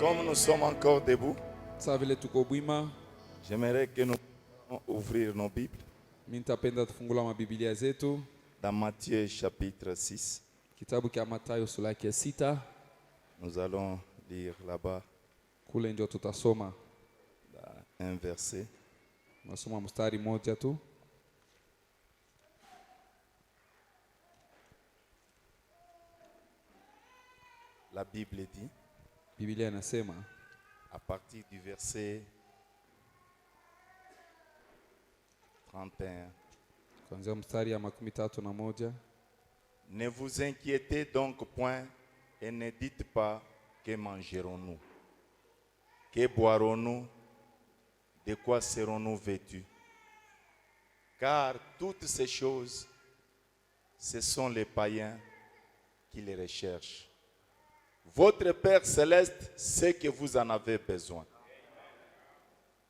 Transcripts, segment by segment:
Comme nous sommes encore debout, Saa vile tuko bwima, j'aimerais que nous puissions ouvrir nos Bibles mimi nitapenda tufungula mabibilia zetu dans Matthieu chapitre 6. kitabu cha Mathayo sura yake 6. Nous allons lire là-bas Kule ndio tutasoma un verset. nasoma mstari mmoja tu. La Bible dit, Biblia inasema à partir du verset 31, kuanzia mstari ya 31, ne vous inquiétez donc point et ne dites pas que mangerons-nous, que boirons-nous, de quoi serons-nous vêtus. Car toutes ces choses, ce sont les païens qui les recherchent. Votre Père céleste sait que vous en avez besoin.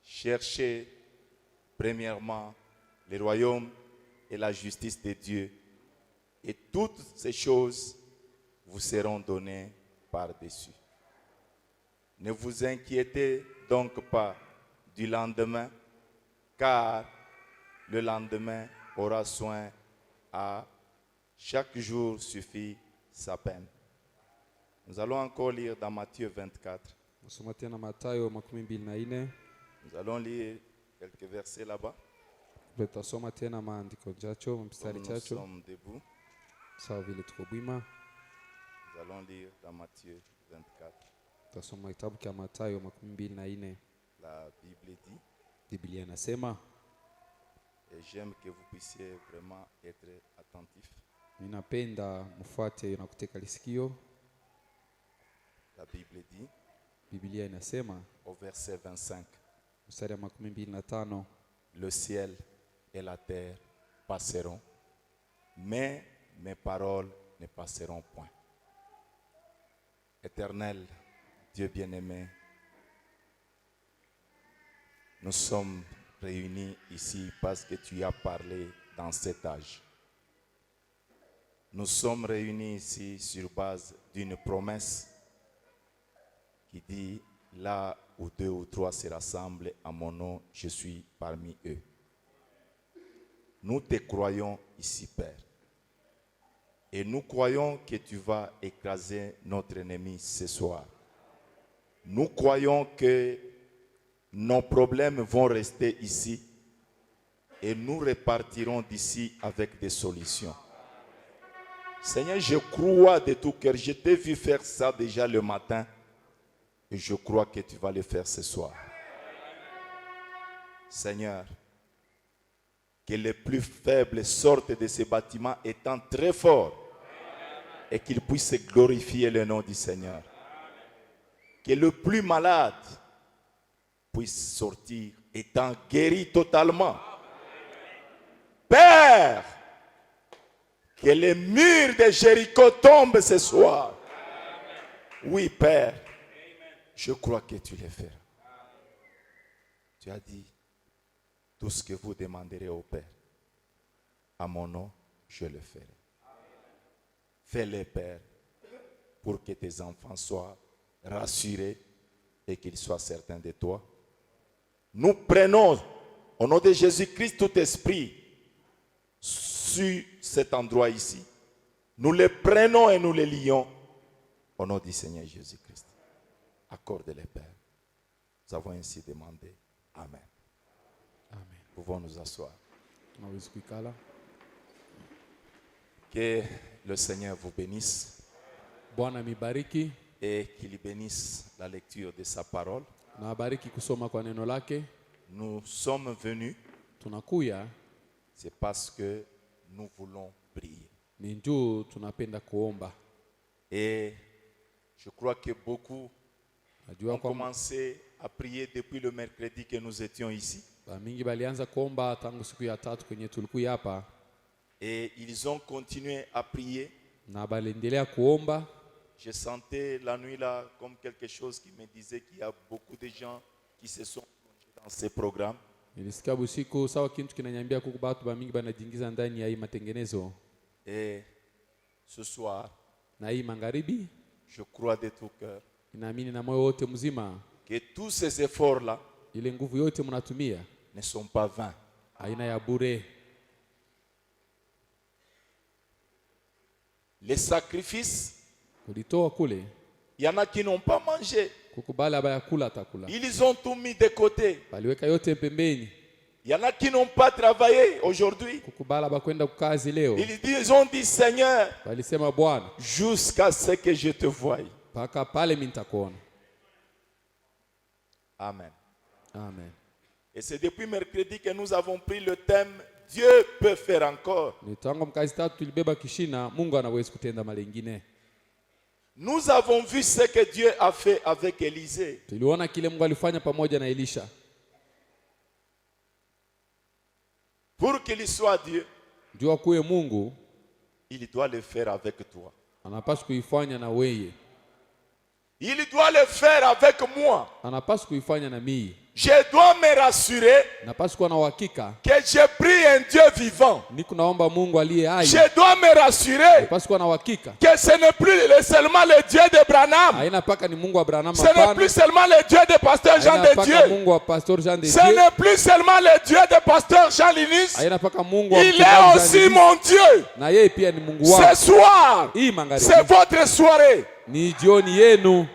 Cherchez premièrement le royaume et la justice de Dieu, et toutes ces choses vous seront données par-dessus. Ne vous inquiétez donc pas du lendemain, car le lendemain aura soin à chaque jour suffit sa peine. Nous allons encore lire dans Matthieu 24. nasoma tena Mathayo 24. Nous allons lire quelques versets là-bas. Tutasoma tena maandiko chacho mstari Nous chacho sommes debout. sawa vile tuko bwima. Nous allons lire dans Matthieu 24. Tutasoma kitabu cha Mathayo 24. La Bible dit, Biblia inasema, et j'aime que vous puissiez vraiment être attentifs. ninapenda mfuate na kuteka lisikio. La Bible dit, Biblia inasema au verset 25, mstari ya 25, le ciel et la terre passeront, mais mes paroles ne passeront point. Éternel, Dieu bien-aimé, nous sommes réunis ici parce que tu as parlé dans cet âge. Nous sommes réunis ici sur base d'une promesse qui dit, là où 2 ou 3 se rassemblent à mon nom, je suis parmi eux. Nous te croyons ici, Père. Et nous croyons que tu vas écraser notre ennemi ce soir. Nous croyons que nos problèmes vont rester ici et nous repartirons d'ici avec des solutions. Seigneur, je crois de tout cœur. Je t'ai vu faire ça déjà le matin et je crois que tu vas le faire ce soir. Seigneur, que les plus faibles sortent de ce bâtiment étant très forts et qu'ils puissent glorifier le nom du Seigneur. Que le plus malade puisse sortir étant guéri totalement. Père, que les murs de Jéricho tombent ce soir. Oui, Père, je crois que tu le feras. Tu as dit, tout ce que vous demanderez au Père, à mon nom, je le ferai. Fais-le, Père, pour que tes enfants soient rassurés et qu'ils soient certains de toi. Nous prenons, au nom de Jésus-Christ, tout esprit sur cet endroit ici. Nous le prenons et nous le lions au nom du Seigneur Jésus-Christ. Accorde-le, Père. Nous avons ainsi demandé. Amen. amen. Pouvons nous asseoir. Tunaweza kuikala. Que le Seigneur vous bénisse Bwana mibariki et qu'il bénisse la lecture de sa parole. na abariki kusoma kwa neno lake. Nous sommes venus, Tunakuya c'est parce que nous voulons prier. ni njoo tunapenda kuomba. Et je crois que beaucoup Najua ont kwamba commencé à prier depuis le mercredi que nous étions ici. mingi balianza kuomba tangu siku ya 3 kwenye tulikuwa hapa, Et ils ont continué à prier. na baliendelea kuomba. Je sentais la nuit là comme quelque chose qui me disait qu'il y a beaucoup de gens qui se sont plongés dans ces programmes. Nilisikia usiku sawa kintu kinanyambia kuku batu ba mingi banajiingiza ndani ya hii matengenezo. Et ce soir, Na hii magharibi je crois de tout cœur Ninaamini na moyo wote mzima que tous ces efforts-là ile nguvu yote mnatumia ne sont pas vains. haina ya bure. Les sacrifices, Kulitoa kule il y en a qui n'ont pas mangé. kukubali abaya kula atakula. Ils ont tout mis de côté. Baliweka yote pembeni. Il y en a qui n'ont pas travaillé aujourd'hui. Kukubali abakwenda kukazi leo. Ils ont dit, Seigneur, Balisema Bwana, jusqu'à ce que je te voie. paka pale mimi nitakuona. Amen. Amen. Et c'est depuis mercredi que nous avons pris le thème Dieu peut faire encore. Ni tangu mkazi tatu tulibeba kishina Mungu anaweza kutenda malengine. Nous avons vu ce que Dieu a fait avec Élisée. Tuliona kile Mungu alifanya pamoja na Elisha. Pour qu'il soit Dieu, Jua kuwe Mungu il doit le faire avec toi. anapaswa kuifanya na weye. Il doit le faire avec moi. Anapaswa kuifanya na mimi. Je dois me rassurer Napaswa kuwa na uhakika que j'ai pris un Dieu vivant. niko naomba Mungu aliye hai. Je dois me rassurer Napaswa kuwa na uhakika que ce n'est plus seulement le Dieu de Branham. haina paka ni Mungu wa Abraham Ce n'est plus seulement le Dieu de Pasteur Jean haina de paka Dieu. Mungu wa Pastor Jean de Ce Dieu n'est plus seulement le Dieu de Pasteur Jean Linis. haina paka Mungu wa Il mchungaji est Jean aussi Linis. mon Dieu. Na yeye pia ni Mungu Ce wangu. soir, Hii magharibi c'est votre soirée. ni jioni yenu.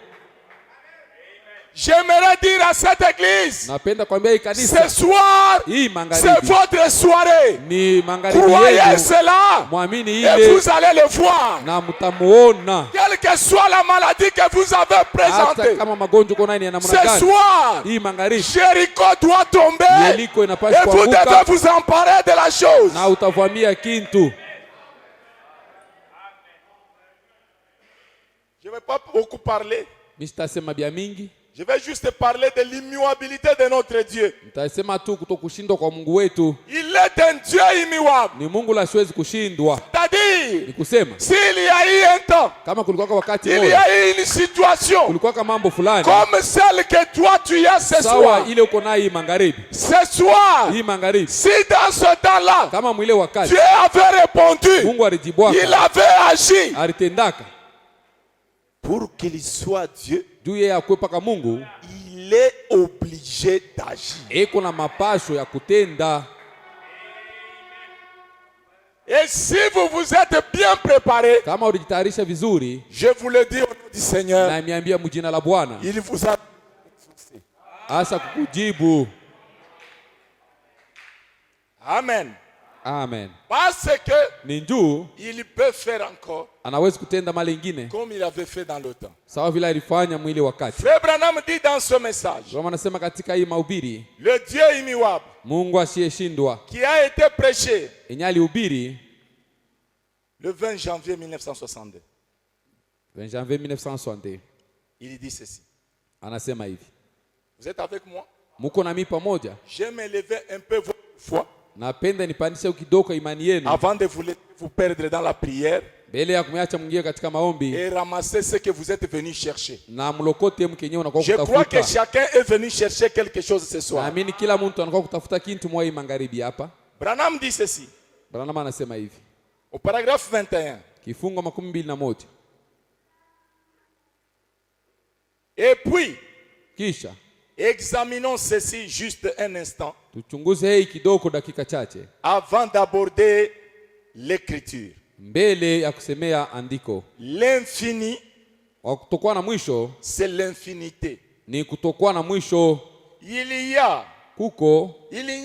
J'aimerais dire à cette église, Napenda kwambia hii ce kanisa soir, hii c'est magharibi votre soirée. ni magharibi Croyez yenu. cela Mwamini et ile vous allez le voir. na mtamuona. Quelle que soit la maladie que vous avez Hata présentée, kama magonjwa uko nayo ni ya namna ce gani, soir, hii magharibi Jéricho doit tomber Yeriko inapaswa et vous devez kuanguka vous emparer de la chose. na utavamia kintu. Je ne vais pas beaucoup parler. Mimi sitasema bia mingi, Je vais juste parler de l'immuabilité de notre Dieu. nitasema tu kutokushindwa kwa Mungu wetu. Il est un Dieu immuable. Ni Mungu la siwezi kushindwa. C'est-à-dire, Ni kusema s'il y a eu un temps, kama kulikuwa wakati il y mmoja, a eu une situation kulikuwa mambo fulani comme celle que toi tu as ce sawa soir. ile uko nayo hii magharibi. Ce soir, Hii magharibi si dans ce temps-là, kama mwile wakati Dieu avait répondu, Mungu alijibwaka, il avait agi. alitendaka Pour qu'il soit Dieu, juu yeye akwe paka Mungu il est obligé d'agir. eko na mapasho ya kutenda. Et si vous vous êtes bien préparé, Kama ulijitayarisha vizuri, je vous le dis au nom du Seigneur, na niambia mjina la Bwana il vous a... asa kukujibu. Amen. Amen. Parce que Ni njuu il peut faire encore anaweza kutenda mali ingine comme il avait fait dans le temps. sawa vile alifanya mwili wakati. Frère Branham dit dans ce message, Kama anasema katika hii mahubiri, le Dieu immuable Mungu asiyeshindwa qui a été prêché yenye alihubiri le 20 janvier 1962, 20 janvier 1960, il dit ceci. anasema hivi: Vous êtes avec moi? muko na mimi pamoja, J'aime élever un peu votre foi napenda nipandishe kidogo imani yenu avant de vous perdre dans la prière mbele ya kumeacha mwingie katika maombi et ramasser ce que vous êtes venu chercher. na mlokote mkenyewe unakuwa Je crois que kutafuta. chacun est venu chercher quelque chose ce soir. Naamini kila mtu anakuwa kutafuta kitu mwa hii magharibi hapa. Branham dit ceci Branham anasema hivi, au paragraphe 21. kifungo 21, Et puis, kisha examinons ceci juste un instant tuchunguze hii kidogo dakika chache avant d'aborder l'écriture. mbele ya kusemea andiko. L'infini, Wa kutokuwa na mwisho c'est l'infinité. ni kutokuwa na mwisho. Il n'y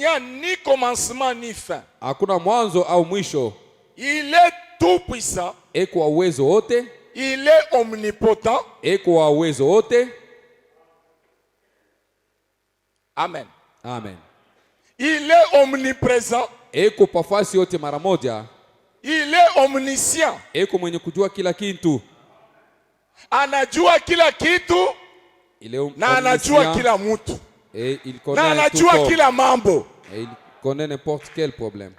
a ni commencement ni fin. Hakuna mwanzo au mwisho. Il est tout puissant. Eko wa uwezo wote, Il est omnipotent. eko wa uwezo wote. Amen. Amen. Il est omniprésent. Eko pafasi yote mara moja. Il est omniscient. Eko mwenye kujua kila kitu. Anajua kila kitu na anajua kila mtu na anajua kila mambo. Il connaît n'importe quel problème.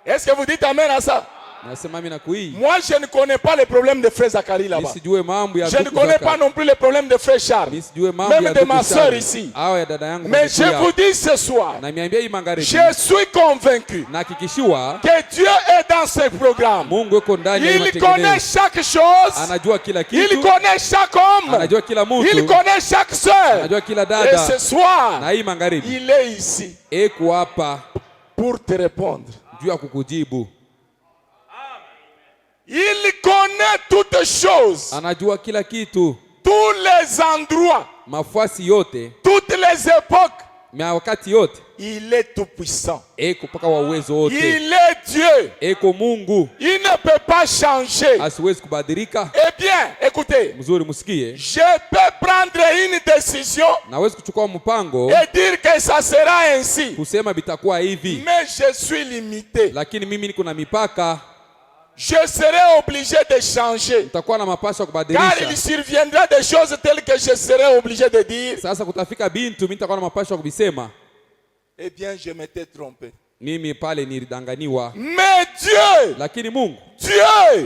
Est-ce que vous dites amen à ça? Nasema mimi nakuii. Moi, je ne connais pas les problèmes de frère Zacharie là-bas. Nisijue mambo ya Je ne connais pas non plus les problèmes de frère Charles. Nisijue mambo ya Même de ma sœur ici. Au ya dada yangu. Mais je vous dis ce soir, na niambia hii magharibi. je suis convaincu Nahakikishiwa que Dieu est dans ce programme. Mungu yuko ndani ya Il matengenezo. connaît chaque chose. Anajua kila kitu. Il connaît chaque homme. Anajua kila mtu. Il connaît chaque sœur. Anajua kila Et dada. ce soir, Na hii magharibi. il est ici Eko hapa pour te répondre. juu ya kukujibu. Il connaît toutes choses, Anajua kila kitu. tous les endroits, Mafuasi yote, toutes les époques. wakati yote. Il est tout puissant. Eko paka wa uwezo wote. Il est Dieu. Eko Mungu. Il ne peut pas changer. Asiwezi kubadilika. Eh bien, écoutez, Mzuri musikie. je peux prendre une décision Nawezi kuchukua mpango et dire que ça sera ainsi. kusema bitakuwa hivi. Mais je suis limité. Lakini mimi niko na mipaka. Je serai obligé de changer. Nitakuwa na mapasho ya Car kubadilisha. il surviendra des choses telles que je serai obligé de dire. Sasa kutafika bintu mimi nitakuwa na mapasho ya kubisema. Eh bien, je m'étais trompé. Mimi pale nilidanganiwa. Mais Dieu, Lakini Mungu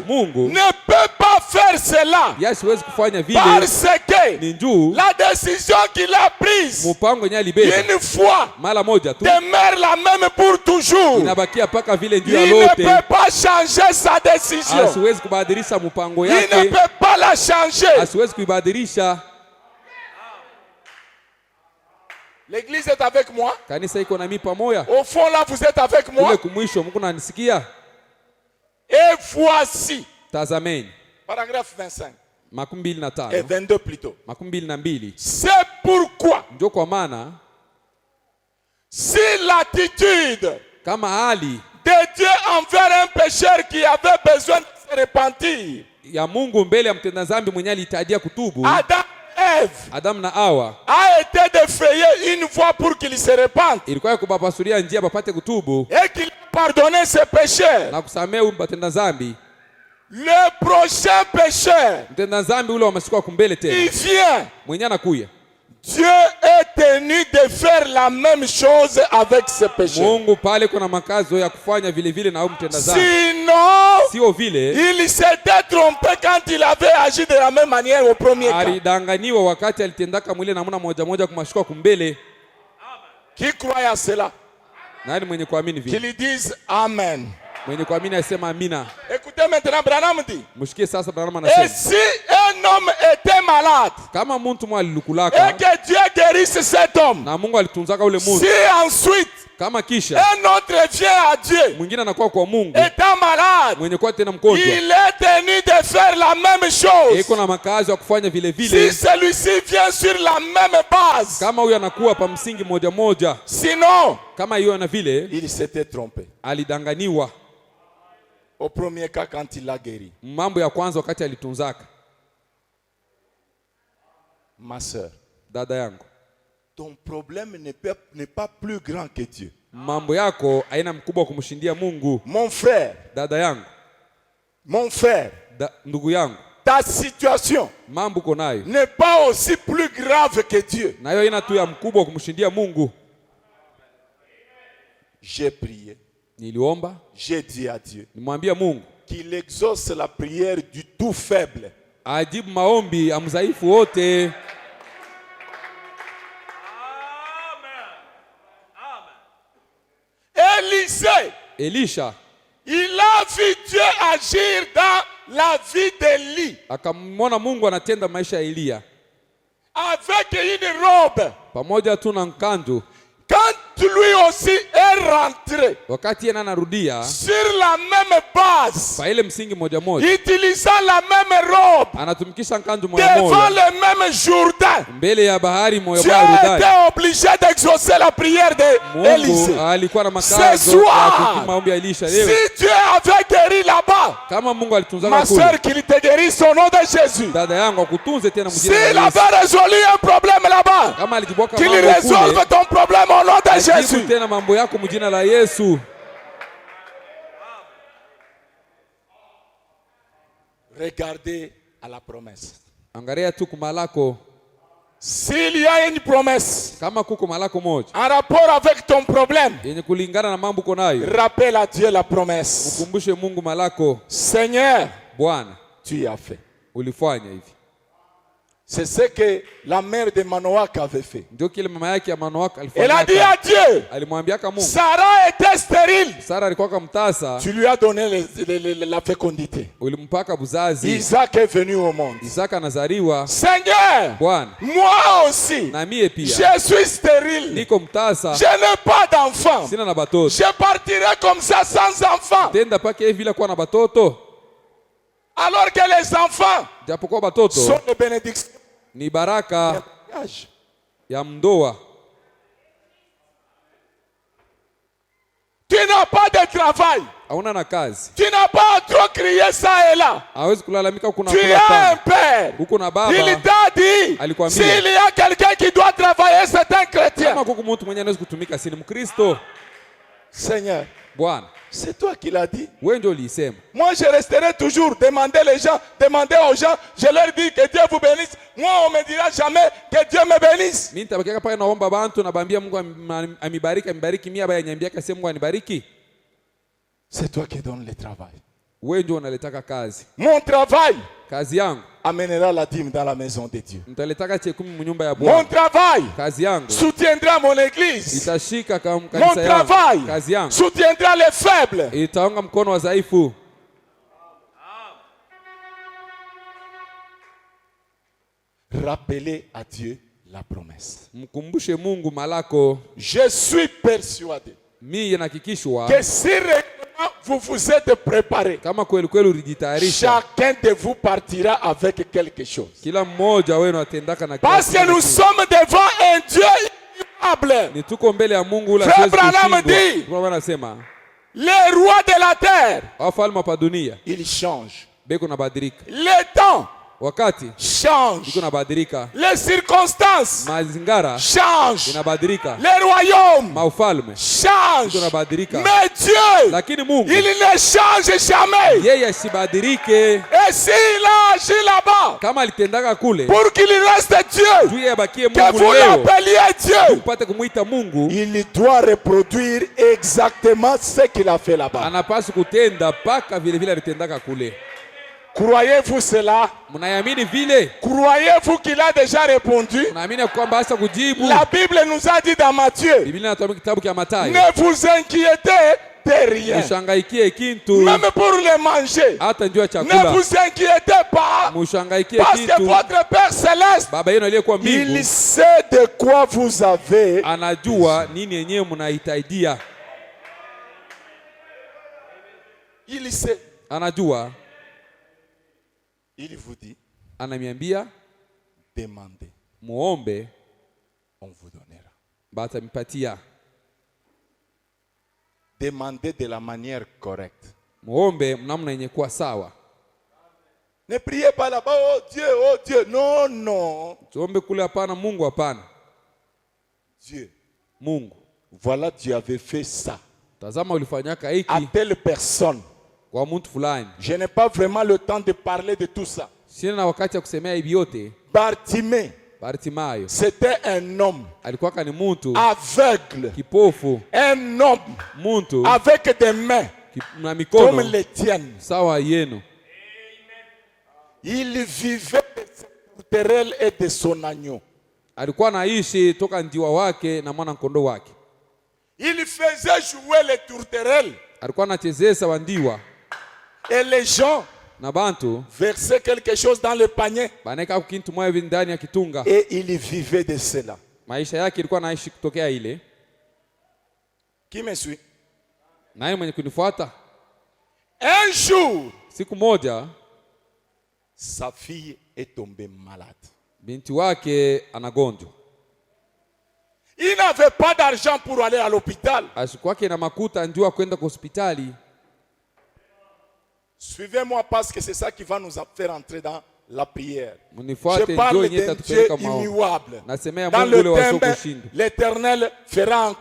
Mungu ne peut pas faire cela. siwezi kufanya vile. Parce que Ni njuu la décision qu'il a prise mpango yenyewe alibeba une fois mara moja tu demeure la même pour toujours. inabakia paka vile njuu ya Il ne lote. peut pas changer sa décision. Asiwezi kubadilisha mpango Il ne yake. peut pas la changer. Asiwezi kuibadilisha. L'église est avec moi. Kanisa iko na mimi pamoja. Au fond là, vous êtes avec moi. Kule kumwisho Mungu ananisikia. Et voici, Tazameni. paragraphe 25 et 25. 22 plutôt. 22. C'est pourquoi, Ndio kwa maana si l'attitude kama hali de Dieu envers un pécheur qui avait besoin de se repentir, ya Mungu mbele ya mtenda dhambi mwenye alihitajia kutubu, Adam et Ève, Adamu na Hawa, a été de frayer une voie pour qu'il se repente ilikuwa kubapasuria njia bapate kutubu et qu'il pardonne ses pécheurs. na kusamehe mtenda dhambi. Le prochain pécheur, Mtenda dhambi ule wa masiku ya kumbele il tena vient. mwenye anakuya. Dieu est tenu de faire la même chose avec ce péché. Mungu pale kuna makazo ya kufanya vile vile na huyo mtenda dhambi. Sinon, Sio vile il s'était trompé quand il avait agi de la même manière au premier cas. alidanganiwa wakati alitendaka mwile namna moja moja kumashika kumbele. Qui croit à cela? Nani mwenye kuamini vile? Qu'ils disent Amen. Mwenye kuamini asema amina. Écoutez maintenant, Branham dit, Mshikie sasa Branham et anasema si un homme était malade kama mtu mwa et alilukulaka que Dieu guérisse cet homme, na Mungu alitunzaka ule mtu, si ensuite kama kisha un autre vient à Dieu mwingine anakuwa kwa Mungu étant malade, mwenye kuwa tena mgonjwa, il est tenu de faire la même chose. iko na makazi ya kufanya vile Si vile. celui-ci vient sur la même base, Kama huyo anakuwa pa msingi moja moja, sinon, kama hiyo na vile il s'était trompé. alidanganiwa. Au premier cas, quand il l'a guéri. Mambo ya kwanza wakati alitunzaka. Ma sœur, Dada yangu, ton problème n'est pas plus grand que Dieu. mambo yako haina mkubwa kumshindia Mungu. Mon frère, Dada yangu, mon frère, ndugu yangu, ta situation mambo uko nayo n'est pas aussi plus grave que Dieu. na hiyo haina tu ya mkubwa kumshindia Mungu. J'ai prié, Niliomba, j'ai dit à Dieu nimwambia Mungu qu'il exauce la prière du tout faible. ajibu maombi ya mdhaifu wote. Élisée, Elisha il a vu Dieu agir dans la vie d'Élie akamwona Mungu anatenda maisha ya Eliya avec une robe. pamoja tu na mkanjo. Quand lui aussi est rentré Wakati yeye anarudia sur la même base, pa ile msingi moja moja, utilisant la même robe, anatumikisha mkanjo moja devant moja le même Jourdain, mbele ya bahari moja Dieu moja Yordani. était obligé d'exaucer la prière d'Élisée. Mungu alikuwa na Ce makazo ya soir, kujibu maombi ya Elisha. si Leo Dieu avait guéri là-bas, kama Mungu alitunzaka ma kule, soeur, qu'il te guérisse au nom de Jésus. dada yangu akutunze tena mjini S'il la Yesu. avait résolu un problème là-bas, Kama alijiboka qu'il mambo résolve kule, ton problème au nom de ajibu Jésus. tena mambo yako mjina la Yesu. Regardez à la promesse. Angalia tu kumalako S'il y a une promesse kama kuko malako moja en rapport avec ton problème, yenye kulingana na mambo uko nayo, rappelle à Dieu la promesse. mkumbushe Mungu malako. Seigneur, Bwana, tu y as fait. ulifanya hivi. C'est ce que la mère de Manoach avait fait. Ndio kile mama yake ya Manoach Elle a alifanya. dit à Dieu, Alimwambia kama Mungu. Sarah était stérile. Sara alikuwa kamtasa, Tu lui as donné la fécondité. ulimpaka buzazi. Isaac est venu au monde. Isaka anazaliwa. Seigneur, Bwana, moi aussi, na mie pia je suis stérile. niko mtasa, Je n'ai pas d'enfant. sina na batoto. Je partirai comme ça sans enfant. Tenda pake hivi bila kuwa na batoto. Alors que les enfants Japokuwa batoto sont des bénédictions. ni baraka ya mndoa. Tu n'as pas de travail. Hauna na kazi, Tu n'as pas trop crié ça et là. hawezi kulalamika. Kuna Tu kula as un pana, père. huko na Il baba. t'a dit, Alikwambia. s'il y a quelqu'un qui doit travailler, c'est un chrétien. Kama kuko mtu mwenye anaweza kutumika, si ni Mkristo? Seigneur, Bwana, c'est toi qui l'as dit. wewe ndio ulisema. Moi, je resterai toujours demander aux gens, je leur dis que Dieu vous bénisse. Moi, on me dira jamais que Dieu me bénisse. Mimi nitabakia pale naomba bantu na bambia Mungu amibariki, mimi aba yanyambia kasi Mungu anibariki. C'est toi qui donnes le travail. Wewe ndio unaletaka kazi. Mon travail Kazi yangu amènera la dîme dans la maison de Dieu. nitaletaka chekumi mnyumba ya Mon Bwana. travail Kazi yangu soutiendra mon église. itashika kama Mon kanisa yangu. travail Kazi yangu soutiendra les faibles. itaunga mkono wadhaifu. Rappelez à Dieu la promesse. Mkumbushe Mungu malako. Je suis persuadé Mimi nahakikishwa que si réellement vous vous êtes préparés, kama kweli kweli ulijitayarisha, chacun de vous partira avec quelque chose. kila mmoja wenu atendaka na Parce que nous sommes devant un Dieu immuable. ni tuko mbele ya Mungu ule Frère asiwezi Branham dit, kushindwa. Kwa maana anasema Les rois de la terre, wafalme pa dunia ils changent. beko na badilika, Les temps wakati changent. iko na badilika, Les circonstances mazingara changent. inabadilika, Les royaumes maufalme changent. iko na badilika, Mais Dieu, lakini Mungu il ne change jamais. yeye asibadilike. Et s'il a agi là-bas, Kama alitendaka kule pour qu'il reste Dieu, juu yeye abakie que Mungu vous leo, l'appeliez Dieu, upate kumuita Mungu, il doit reproduire exactement ce qu'il a fait là-bas. anapaswa kutenda paka vile vile alitendaka kule. Croyez-vous cela? Mnayamini vile? Croyez-vous qu'il a déjà répondu? Mnaamini kwamba hasa kujibu? La Bible nous a dit dans Matthieu, Biblia inatuambia kitabu cha Mathayo, ne vous inquiétez de rien. mshangaikie kintu Même pour le manger, hata njoo ne chakula, vous inquiétez pas. mshangaikie Parce que kintu. votre Père Céleste, Baba yenu aliyekuwa il mbingu sait de quoi vous avez. anajua nini yenyewe mnahitajia, Il sait. anajua. Il vous dit, Ananiambia demandez, muombe, on vous donnera. batamipatia. Demandez de la manière correcte. Muombe mnamna yenye kuwa sawa. Ne priez pas là-bas, oh Dieu, oh Dieu. Non, non. Tuombe kule hapana, Mungu hapana. Dieu. Mungu, Voilà, Dieu avait fait ça tazama ulifanyaka à hiki telle personne. kwa mtu fulani. Je n'ai pas vraiment le temps de parler de tout ça. Sina na wakati ya kusemea hivi yote. Bartimée, Bartimayo c'était un homme alikuwa ni mtu aveugle. kipofu, Un homme mtu avec des mains na comme mikono les tiennes. sawa yenu. Il vivait de ses tourterelles et de son agneau. Alikuwa anaishi toka njiwa wake na mwana kondoo wake. Il faisait jouer les tourterelles. Alikuwa anachezesa wandiwa Et les gens na bantu versaient quelque chose dans le panier. baneka kintu moja hivi ndani ya kitunga. Et il vivait de cela. Maisha yake ilikuwa anaishi kutokea ile. Qui me suit? Naye mwenye kunifuata, Un jour, siku moja sa fille est tombée malade. binti wake anagonjwa. Il n'avait pas d'argent pour aller à l'hôpital. Asikuwake na makuta njua kwenda kwa hospitali. Suivez-moi parce que c'est ça qui va nous faire entrer dans la prière. Munifuate Je njoo parle yenyewe d'un Dieu tatupeleka maombi. immuable. Nasemea Dans Mungu ule le wasio thème, kushindwa. l'Éternel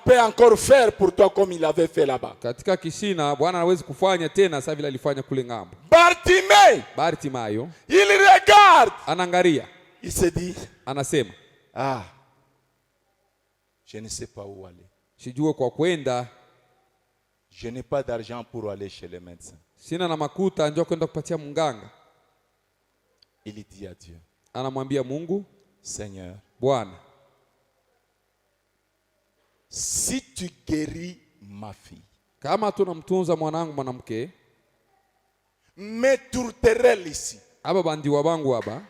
peut encore faire pour toi comme il avait fait là-bas. Katika kishina Bwana hawezi kufanya tena sasa vile alifanya kule ngambo. Bartimée, Bartimayo il regarde. anaangalia, Il se dit, anasema Ah, je ne sais pas où aller. sijue kwa kwenda, Je n'ai pas d'argent pour aller chez le médecin. sina na makuta njoo kwenda kupatia mganga. Il dit à Dieu, Anamwambia Mungu, Seigneur, Bwana, si tu guéris ma fille, kama tunamtunza mwanangu mwanamke, mes tourterelles ici, aba bandiwa bangu aba,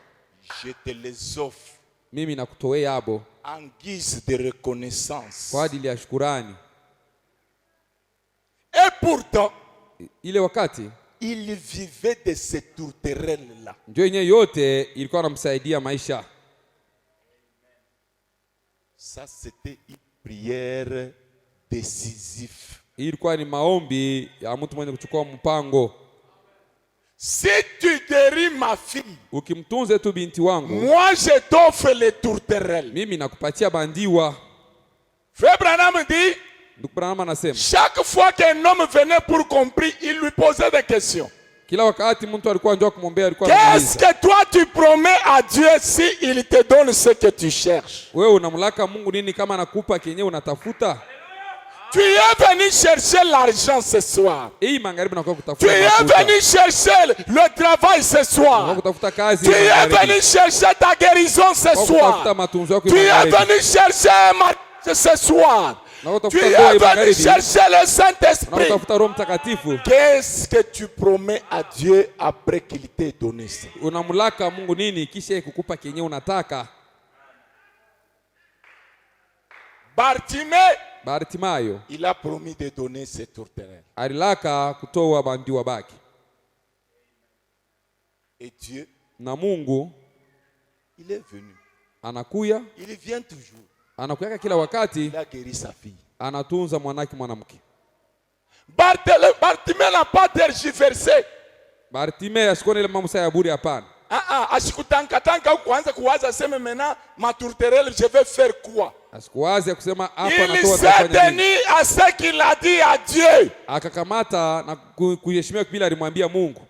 je te les offre mimi nakutoea abo en guise de reconnaissance. kwa ajili ya shukurani. Et pourtant, Ile wakati il vivait de ces tourterelles-là. ndio yenyewe yote ilikuwa inamsaidia maisha. Ça, c'était une prière décisive. Hii ilikuwa ni maombi ya mtu mwenye kuchukua mpango. Si tu guéris ma fille, Ukimtunze tu binti wangu, moi je t'offre les tourterelles. mimi nakupatia bandiwa. Frère Branham dit, Ndugu Branham anasema chaque fois qu'un homme venait pour compris, il lui posait des questions. kila wakati mtu alikuwa njoo kumwombea alikuwa Qu'est-ce anamuuliza, que toi tu promets à Dieu si il te donne ce que tu cherches? wewe unamlaka Mungu nini kama anakupa kenyewe unatafuta? Tu es venu chercher l'argent ce soir. Hii magharibi nakuwa Tu kutafuta es makuta. venu chercher le travail ce Nakuwa soir. kutafuta kazi Tu hii es magharibi. venu chercher ta guérison ce Nakuwa kutafuta soir. matunzo yako Tu hii es magharibi. venu chercher un mariage ce soir. Nakuwa Tu kutafuta es ndoa hii venu magharibi. chercher le Nakuwa Saint-Esprit. kutafuta Roho Mtakatifu. Qu'est-ce que tu promets à Dieu après qu'il t'ait donné ça? Unamlaka Mungu nini kisha yeye kukupa kenyewe unataka? Bartimée, Bartimayo il a promis de donner ses tourterelles. alilaka kutoa bandiwa baki, Et Dieu, na Mungu il est venu. anakuya, Il vient toujours. anakuyaka kila wakati, Il a guéri sa fille. anatunza mwanake mwanamke. Bartimée n'a pas tergiversé. Bartimayo asikone ile mambo ya bure, hapana. Ashikutanka kuanza kuwaza sema maintenant ma tourterelle je vais faire quoi? Asikuwazi kusema hapa Il natoa s'est tafanya nini. tenu à ce qu'il a dit à Dieu. Akakamata na kuheshimia bila alimwambia Mungu.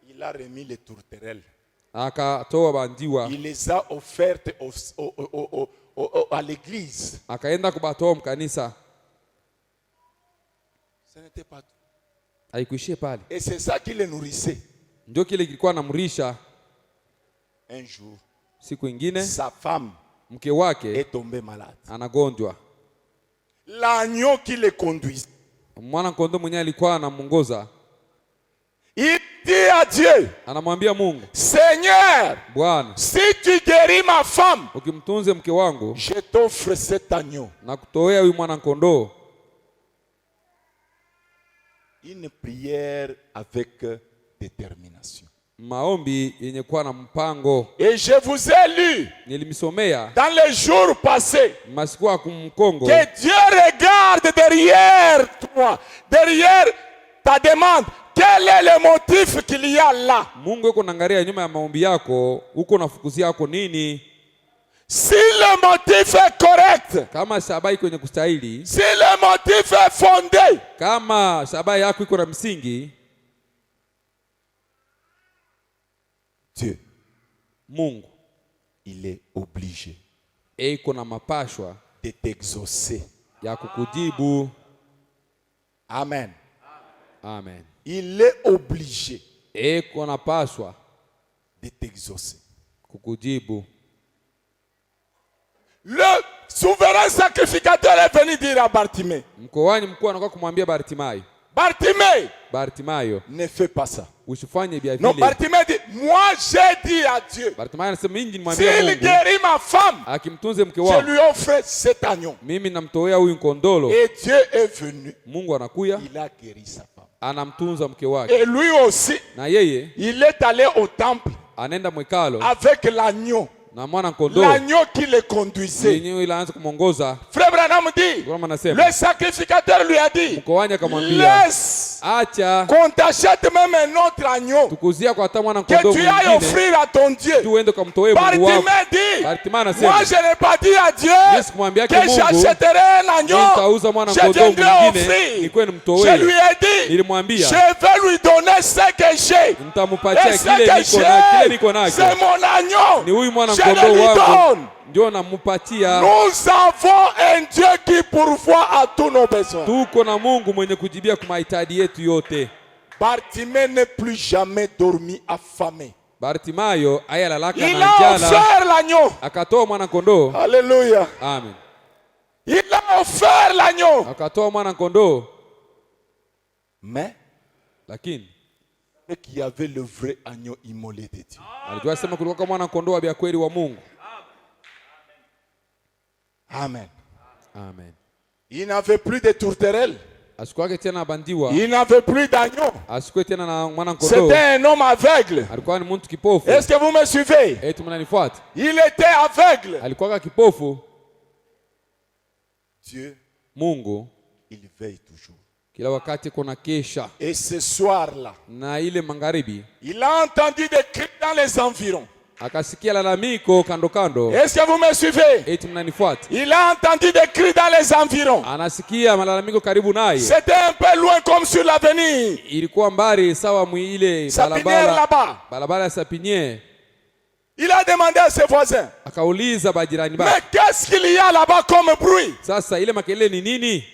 Il a remis les tourterelles. Akatoa bandiwa, Il les a offertes à l'église. akaenda kubatoa mkanisa. Ce n'était pas tout. Haikuishie pale. Et c'est ça qui les nourrissait. Ndio kile kilikuwa namrisha. Un jour, Siku ingine sa femme mke wake est tombée malade. anagonjwa. L'agneau qui les conduisait, Mwana kondoo mwenyewe alikuwa anamuongoza. il dit à Dieu, Anamwambia Mungu, Seigneur, Bwana, si tu guéris ma femme, ukimtunze mke wangu je t'offre cet agneau. na kutoea huyu mwana kondoo. Une prière avec détermination. Maombi yenye kuwa na mpango. Et je vous ai lu Nilimsomea dans les jours passés masiku ya kumkongo que Dieu regarde derrière toi, derrière ta demande. Quel est le motif qu'il y a là? Mungu yuko naangalia nyuma ya maombi yako, uko nafukuzia yako nini? Si le motif est correct, Kama shabaha iko kwenye kustahili, si le motif est fondé, kama shabaha yako iko na msingi, Dieu, Mungu il est obligé iko na mapashwa de t'exaucer. ya kukujibu. Amen. Amen. Il est obligé Iko na pashwa de t'exaucer. kukujibu. Le souverain sacrificateur est venu dire à Bartimée, Mkoani mkuu anakuwa kumwambia Bartimayo, Bartimée, Bartimayo, ne fais pas ça. usifanye bia Non, vile. Bartimée dit, moi j'ai dit à Dieu, Bartimayo anasema mimi nimwambia s'il Mungu guérit ma femme, akimtunze mke je wangu, lui offre cet agneau. mimi namtoea huyu kondolo. Et Dieu est venu, Mungu anakuya il a guéri sa femme. anamtunza mke wake, Et lui aussi, na yeye il est allé au temple anaenda mwekalo avec l'agneau. na mwana kondoo L'agneau qui le conduisait. yenyewe ilaanza kumwongoza. Frère Branham dit, Kama anasema le sacrificateur lui a dit, mkoani akamwambia, laisse acha qu'on t'achète même un autre agneau, tukuzia kwa hata mwana que kondoo tu ailles mwingine offrir à ton Dieu. tu uende kumtoe Mungu wako. Bartimée dit, Bartimée moi anasema je n'ai pas dit à Dieu Yesu kumwambia que Mungu j'achèterai un agneau, nitauza mwana je kondoo viendrai mwingine offrir. nikuwe Je nimtoe. lui ai dit, Nilimwambia je vais lui donner ce que j'ai. nitampatia Et ce kile que niko na kile j'ai, niko nacho, c'est mon agneau. ni huyu mwana Je kondoo le lui wangu donne. ndio nampatia. Nous avons un Dieu qui pourvoit à tous nos besoins. Tuko na Mungu mwenye kujibia kwa mahitaji yetu yote. Bartimée n'est plus jamais dormi affamé. Bartimayo ayalalaka Il na a njala, offert l'agneau. akatoa mwana kondoo. Alléluia. Amen. Il a offert l'agneau. Akatoa mwana kondoo, Mais lakini qu'il y avait le vrai agneau immolé de Dieu. alijua sema kulikuwa mwana kondoo wa kweli wa Mungu. Amen. Amen. Il n'avait plus de tourterelles. Asikuwake tena bandiwa, Il n'avait plus d'agneau. asikuwe tena na mwana kondoo. C'était un homme aveugle. Alikuwa ni mtu kipofu. Est-ce que vous me suivez? Eti mnanifuata? Il était aveugle. Alikuwa kipofu. Dieu, Mungu il veille toujours. kila wakati kuna kesha, Et ce soir-là, na ile magharibi il a entendu des cris dans les environs. akasikia lalamiko kando kando. Est-ce que vous me suivez? Eti mnanifuata? Il a entendu des cris dans les environs. Anasikia malalamiko karibu naye. C'était un peu loin comme sur l'avenue. Ilikuwa mbali sawa mwile Sapinière là-bas. barabara ya Sapinière. Il a demandé à ses voisins, Akauliza bajirani mais bake, qu'est-ce qu'il y a là-bas comme bruit? sasa ile makelele ni nini?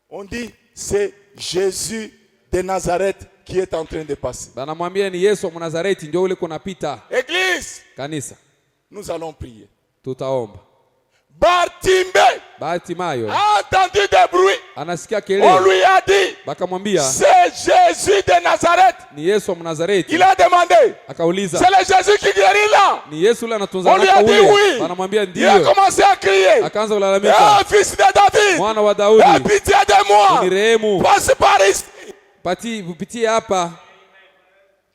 On dit, c'est Jésus de Nazareth qui est en train de passer. Banamwambia ni Yesu wa Nazareti ndio ule kunapita. Église, Kanisa, nous allons prier. tutaomba. Bartimée Bartimayo a entendu des bruits. anasikia On kelele, lui a dit, bakamwambia c'est Jésus de Nazareth. ni Yesu wa Nazareti. Il a demandé, Akauliza c'est le Jésus qui guérit là. ni Yesu ule anatunza On lui naka a dit ule. oui. Banamwambia Il a ndio. commencé à crier, Akaanza kulalamika, fils de David, mwana wa aie Daudi, pitié de moi. unirehemu, Passe par ici. upitie hapa.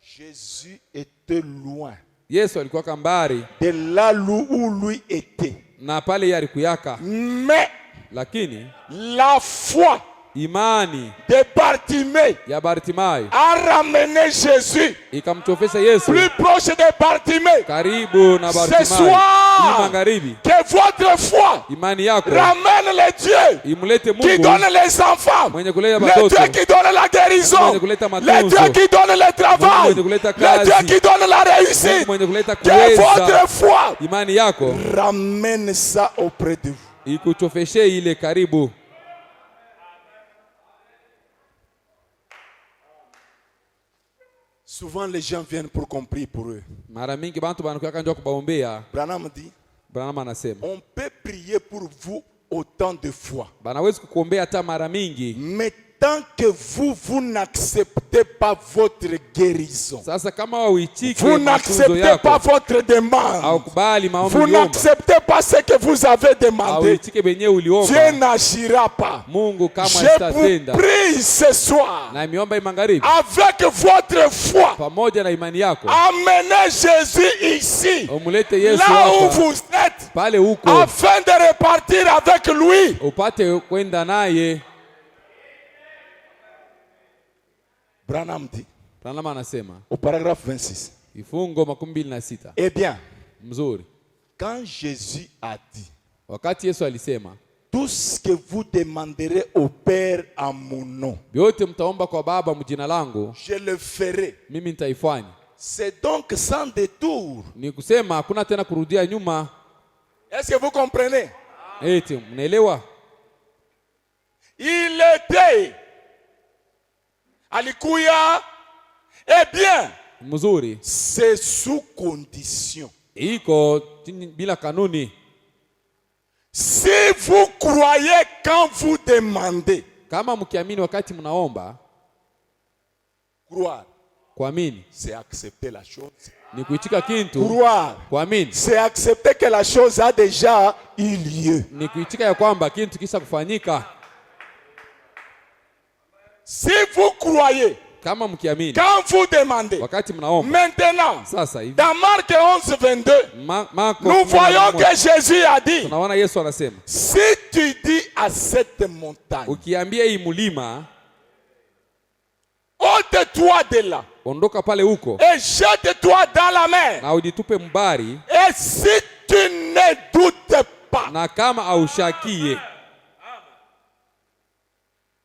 Jésus était loin Yesu alikuwa kambari de là où lui était. na pale yeye alikuyaka, Mais lakini la foi imani de Bartimée ya Bartimayo a ramené Jésus ikamchofesha Yesu plus proche de Bartimée. karibu na Ce Bartimayo. soir, Ili magharibi que votre foi imani yako ramène les dieux imlete qui Mungu donne les enfants, mwenye kuleta les watoto, dieux qui donnent la guérison, mwenye kuleta les matunzo, dieux qui donnent le travail, mwenye kuleta les dieux kazi, qui donnent la réussite. Mungu mwenye kuleta Que kuweza. votre foi Imani yako ramène ça auprès de vous. ikuchofeshe ile karibu. Souvent les gens viennent pour qu'on prie pour eux. Mara mingi bantu banakuya njoo kubaombea. Branham dit, Branham anasema on peut prier pour vous autant de fois. banawezi kukuombea hata mara mingi. Mais tant que vous n'acceptez pas votre guérison, Sasa kama hauitiki vous matunzo n'acceptez pas yako, votre demande, haukubali maombi vous uliomba, n'acceptez pas ce que vous avez demandé, hauitiki benye Dieu uliomba, n'agira pas. Mungu kama Je vous sitatenda. prie ce soir, Na miomba imangaribi avec votre foi, pamoja na imani yako, amenez Jésus ici, umulete Yesu là où hapa vous êtes, pale huko, afin de repartir avec lui. upate kwenda naye. Branham dit, Branham anasema au paragraphe 26, kifungo 26 eh bien, mzuri. quand Jésus a dit, Wakati Yesu alisema tout ce que vous demanderez au Père en mon nom, vyote mtaomba kwa Baba mjina langu, je le ferai. mimi nitaifanya. C'est donc sans détour. Ni kusema hakuna tena kurudia nyuma. Est-ce que vous comprenez? Eti mnaelewa? Il était alikuya, eh bien, Mzuri. c'est sous condition. Iko bila kanuni. Si vous croyez quand vous demandez, Kama mkiamini wakati mnaomba, croire, kuamini c'est accepter la chose. ni kuitika kintu. Croire, Kuamini c'est accepter que la chose a déjà eu lieu. ni kuitika ya kwamba kintu kisha kufanyika. Si vous croyez Kama mkiamini quand vous demandez, wakati mnaomba, maintenant, sasa hivi dans Marc 11, 22, Marko nous voyons que Jésus a dit, tunaona Yesu anasema, si tu dis à cette montagne, ukiambia hii mulima ôte-toi de là ondoka pale huko et jette-toi dans la mer. na ujitupe mbari, Et si tu ne doutes pas, na kama aushakie,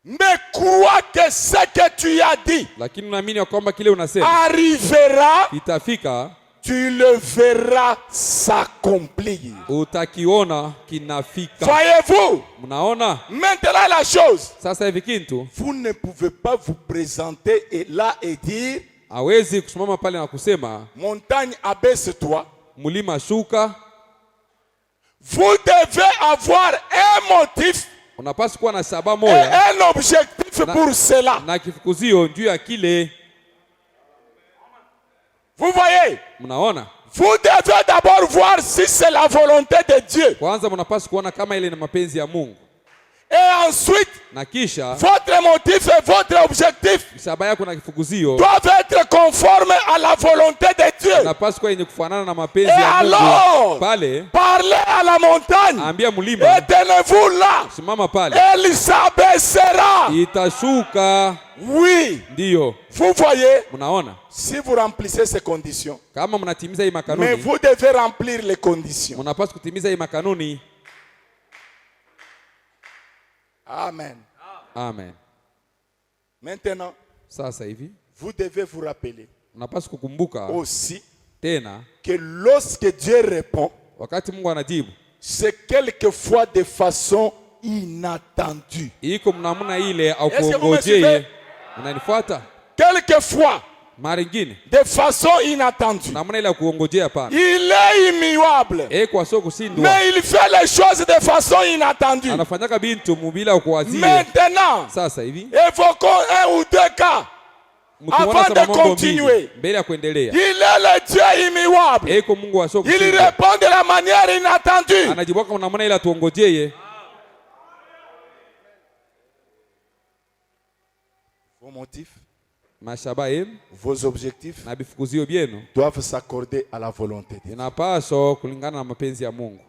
mais crois que ce que tu as dit lakini unaamini ya kwamba kile unasema arrivera, itafika, tu le verras s'accomplir. utakiona kinafika. Voyez-vous, Mnaona maintenant la chose, sasa hivi kintu vous ne pouvez pas vous présenter et là et dire, hawezi kusimama pale na kusema montagne abaisse-toi. mlima shuka. Vous devez avoir un motif Unapaswa kuwa na saba et moya un objectif pour cela. na kifukuzio juu ya kile. Vous voyez, Mnaona, vous devez d'abord voir si c'est la volonté de Dieu. kwanza mnapaswa kuona kama ile ni mapenzi ya Mungu, Et ensuite, na kisha votre motif et votre objectif saba yako na kifukuzio doivent être conformes à la volonté de Dieu. unapaswa kuwa yenye kufanana na mapenzi Et ya Mungu. alors, Pale parlez à la montagne ambia et mlima tenez-vous là. simama pale, Elle s'abaissera. itashuka. Oui, Ndiyo, vous voyez, mnaona si vous remplissez ces conditions, kama mnatimiza hii mais makanuni, vous devez remplir les conditions. mnapaswa kutimiza hii makanuni. Amen. Amen. Maintenant, Sasa hivi vous devez vous rappeler mnapaswa kukumbuka aussi tena, que lorsque Dieu répond, wakati Mungu anajibu c'est quelquefois de façon inattendue. iko mnamuna ile au Est-ce que vous me kuongojee. suivez? Unanifuata? Quelquefois, Mara nyingine de façon inattendue. namna ile ya kuongojea pana, Il est immuable, kwa sio kushindwa, mais il fait les choses de façon inattendue. anafanyaka bintu mubila kuwazia. Maintenant, Sasa hivi évoquons un ou deux cas. mkiona Avant kama de mambo continuer, mbili mbele ya kuendelea, il est le Dieu immuable. iko Mungu wa sio Il kushindwa, répond de la manière inattendue. anajibu kwa namna ile tuongojee. Vos motifs, Mashaba yenu vos objectifs na bifukuzio byenu doivent s'accorder à la volonté de Dieu. inapaswa kulingana na mapenzi ya Mungu.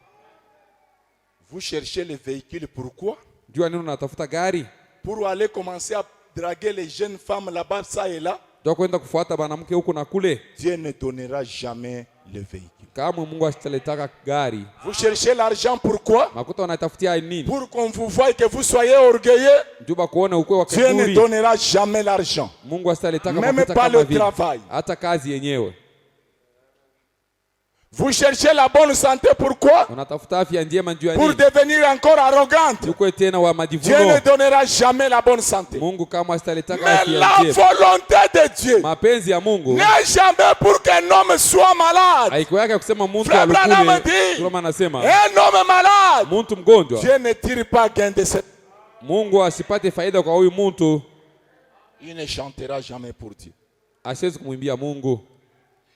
Vous cherchez le véhicule, pourquoi? Jua nini unatafuta gari? Pour aller commencer à draguer les jeunes femmes là-bas, ça et là. Ndio kwenda kufuata banamke huku na kule. Dieu ne donnera jamais le véhicule. Kama Mungu asitaletaka gari, Vous cherchez l'argent, pourquoi? makuta wanatafutia nini? Pour qu'on vous voie et que vous soyez orgueilleux. Juba kuona ukwe wa Dieu ne kiburi. donnera jamais l'argent. Mungu asitaletaka Même makuta pas kama le vile, travail. hata kazi yenyewe. Vous cherchez la bonne santé, pourquoi? Unatafuta afya njema juu ya Pour nini? devenir encore arrogante. Ukwe tena wa Dieu majivuno. ne donnera jamais la bonne santé. Mungu kama asitaletaka Mais afya la njema, volonté de Dieu mapenzi ya Mungu n'est jamais pour qu'un homme soit malade. haiko yake kusema mtu Frère Branham alukule. dit, Kama anasema un homme malade, mtu mgonjwa, Dieu ne tire pas gain de cette. Mungu asipate faida kwa huyu mtu, Il ne chantera jamais pour Dieu. asiwezi kumwimbia Mungu,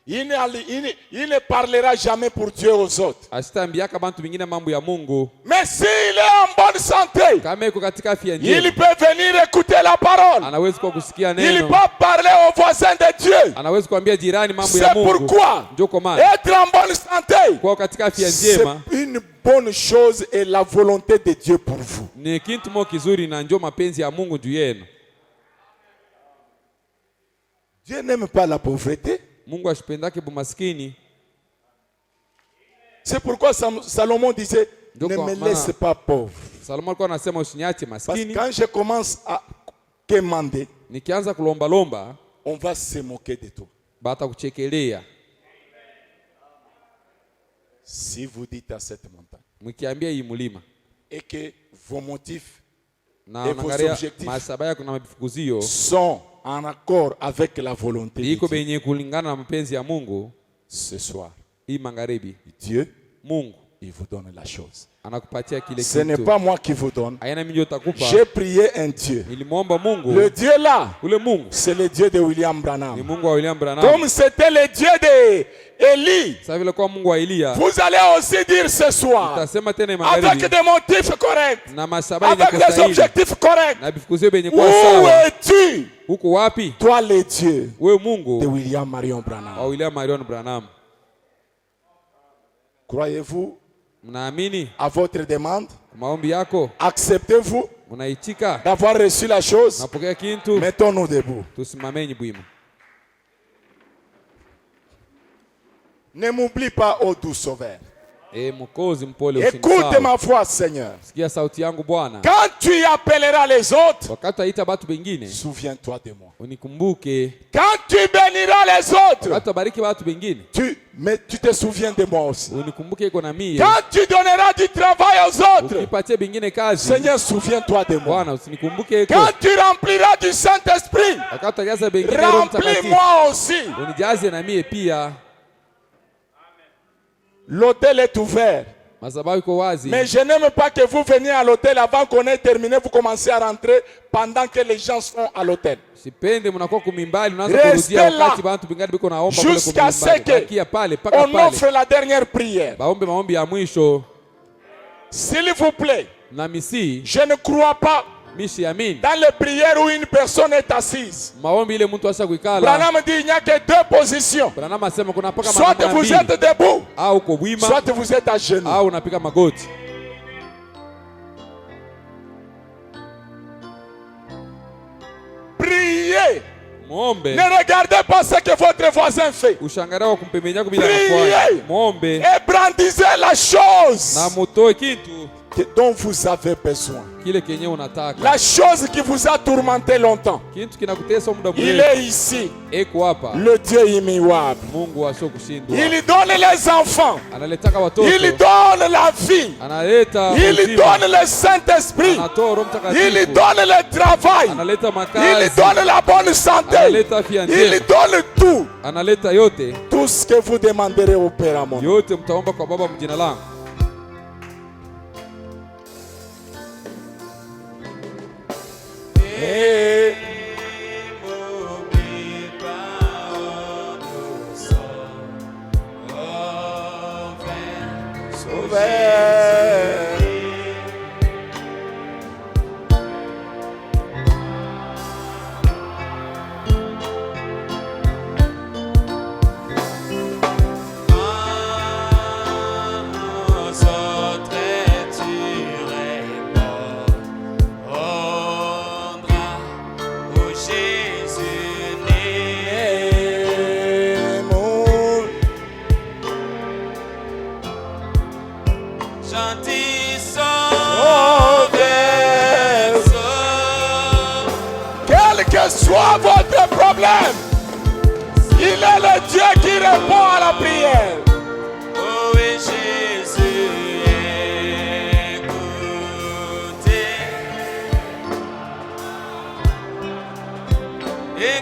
Il ne parlera jamais pour Dieu aux autres. asitambiaka bantu bingine mambo ya Mungu. Mais s'il est en bonne santé, Kama iko katika afya il njema, peut venir écouter la parole. anaweza kwa kusikia Il neno, peut parler aux voisins de Dieu. anaweza kuambia jirani mambo C'est ya Mungu. pourquoi Ndio kwa maana être en bonne santé, kwa katika afya c'est njema une bonne chose et la volonté de Dieu pour vous. ni kitu mo kizuri na ndio mapenzi ya Mungu juu yenu. Dieu n'aime pas la pauvreté. Mungu ashipendake bumaskini. C'est pourquoi Salomon disait, Donc, ne me maana- laisse pas pauvre. Salomo alikuwa anasema usiniache Parce que maskini, quand je commence à quémander, nikianza kulomba lomba on va se moquer de toi. bata kuchekelea. Si vous dites à cette montagne Mkiambia hii mlima et que vos motifs na Et vos unaangalia objectifs masaba yako na mafukuzio sont en accord avec la volonté de iko Dieu, benye kulingana na mapenzi ya Mungu, ce soir, hii magharibi Dieu, Mungu il vous donne la chose. anakupatia kile Ce n'est kitu. pas moi qui vous donne. Haina mimi ndio takupa. J'ai prié un Dieu. Nilimwomba Mungu, Le Dieu là, ule Mungu c'est le Dieu de William ni Branham. Mungu wa William Branham. Comme c'était le Dieu d'Élie, Sasa vile kwa Mungu wa Eliya, vous allez aussi dire ce soir, utasema tena avec magharibi des motifs corrects, na masaba yenye avec des kustahili objectifs corrects. na bifukuzio benye Où kwa sawa. es-tu, Huko wapi toi le Dieu wewe de Mungu William Marion wa Branham? William Marion Branham? Croyez-vous Mnaamini à votre demande? maombi yako? Acceptez-vous? Unaitika? d'avoir reçu la chose? Napokea kintu? Mettons-nous debout. Tusimameni bwima. Ne m'oublie pas, ô doux sauveur. Mwokozi mpole, Écoute usinisahau. ma voix, Seigneur. Sikia sauti yangu Bwana. Quand tu appelleras les autres, Wakati utaita watu wengine, souviens-toi de moi. unikumbuke. Quand tu béniras les autres, Wakati ubariki watu wengine, mais tu te souviens de moi aussi. unikumbuke iko na mie. Quand tu donneras du travail aux autres, Ukipatie wengine kazi, Seigneur, souviens-toi de moi. Bwana usinikumbuke iko. Quand tu rempliras du Saint-Esprit, Wakati utajaza wengine Roho Mtakatifu, remplis-moi aussi. unijaze na mie pia. L'hôtel est ouvert. Madhabahu iko wazi. Mais je n'aime pas que vous veniez à l'hôtel avant qu'on ait terminé, vous commencez à rentrer pendant que les gens sont à l'hôtel. Sipende mnakuwa kumimbali, unaanza Restez kurudia là wakati bantu bingani biko naomba kule jusqu'à ce kumimbali. que Bakia pale paka on pale. offre la dernière prière. Baombe maombi ya mwisho. S'il vous plaît, Na misi, je ne crois pas mishi amini. dans les prières où une personne est assise. Maombi ile mtu asha kuikala. Branham dit il n'y a que deux positions. Branham asema kuna paka Soit manamba vous êtes mbili. debout, Au uko bwima, soit vous êtes à genoux. au unapiga magoti. Priez. Muombe. Ne regardez pas ce que votre voisin fait. Ushangalia kwa kumpembenya bila Priez. kufanya. Muombe Et brandissez la chose na mutoe kitu dont vous avez besoin. kile kenye unataka. La chose qui vous a tourmenté longtemps. Kitu kinakutesa muda Il mrefu. est ici. Eko hapa. Le Dieu immuable. Mungu asio kushindwa. Il donne les enfants. Analetaka watoto. Il donne la vie. Analeta Il uzima. donne le Saint-Esprit. Anatoa Roho Mtakatifu. Il donne le travail. Analeta Il makazi. donne la bonne santé. Analeta afya Il njema. donne tout. Analeta yote. Tout ce que vous demanderez au Père à mon nom. Yote mtaomba kwa Baba mjina langu. Et sauveur. Et mon sauveur. Quel que soit votre problème, il est le Dieu qui répond à la prière. Oh oui, Jésus,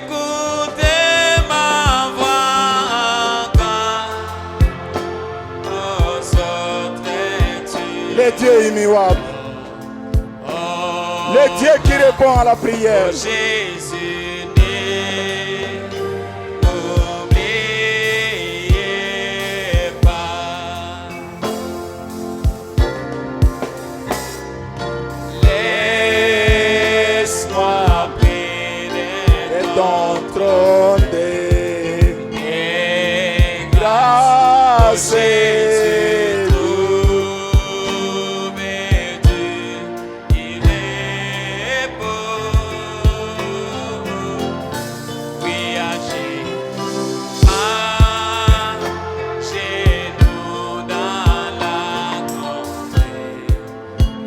écoutez ma voix quand oh, sauterais-tu. Le Dieu immuable. Oh, Le Dieu qui répond à la prière. Jésus, n'oubliez pas. Laisse-moi prier Et ton trône de grâce et il est beau. Oui, agis à genoux dans la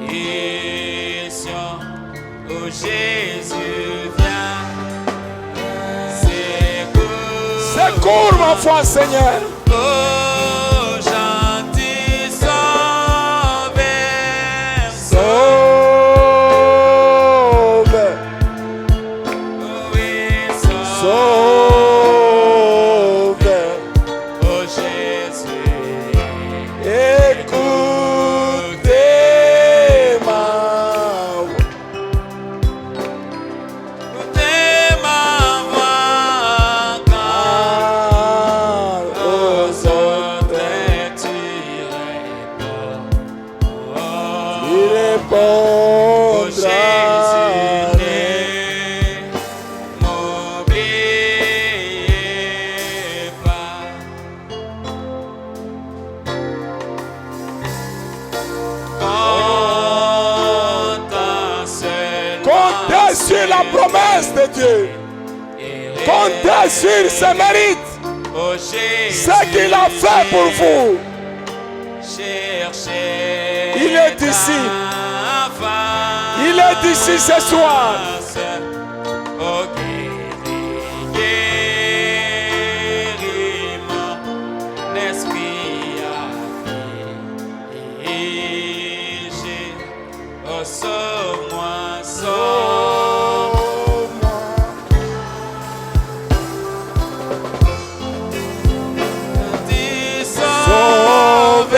congrégation où Jésus vient. secours ma foi, Seigneur. Oh, gentil sauveur, Sauve, oui, sauve, sauve. oh Jésus, Écoutez ma voix. écoutez ma voix quand aux autres tu réponds. Il Oh Jésus, répondra. ne m'oubliez pas. Quand ta seule Comptez sur la promesse de Dieu. Comptez sur ses mérites. Oh Jésus, Ce qu'il a fait pour vous. cherchez Il est ici. ta face. Il est ici ce soir. Oh, guéris mon esprit affligé. Oh, sauve-moi, Dis Sauvez,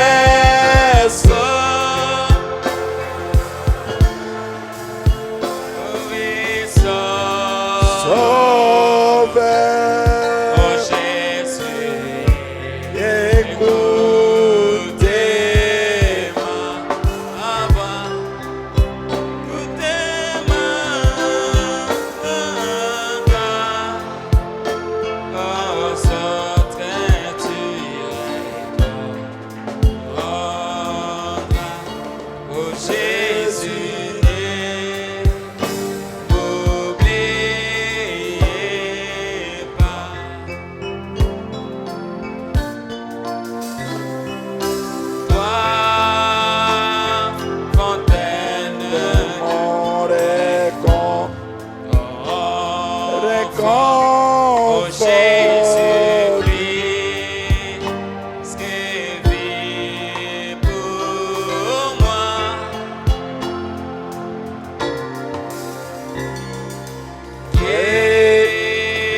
oui, sauvez. Oh Jésus, Écoutez-moi. Mon Oh Jésus, réconfort. prie, ce que vit pour moi.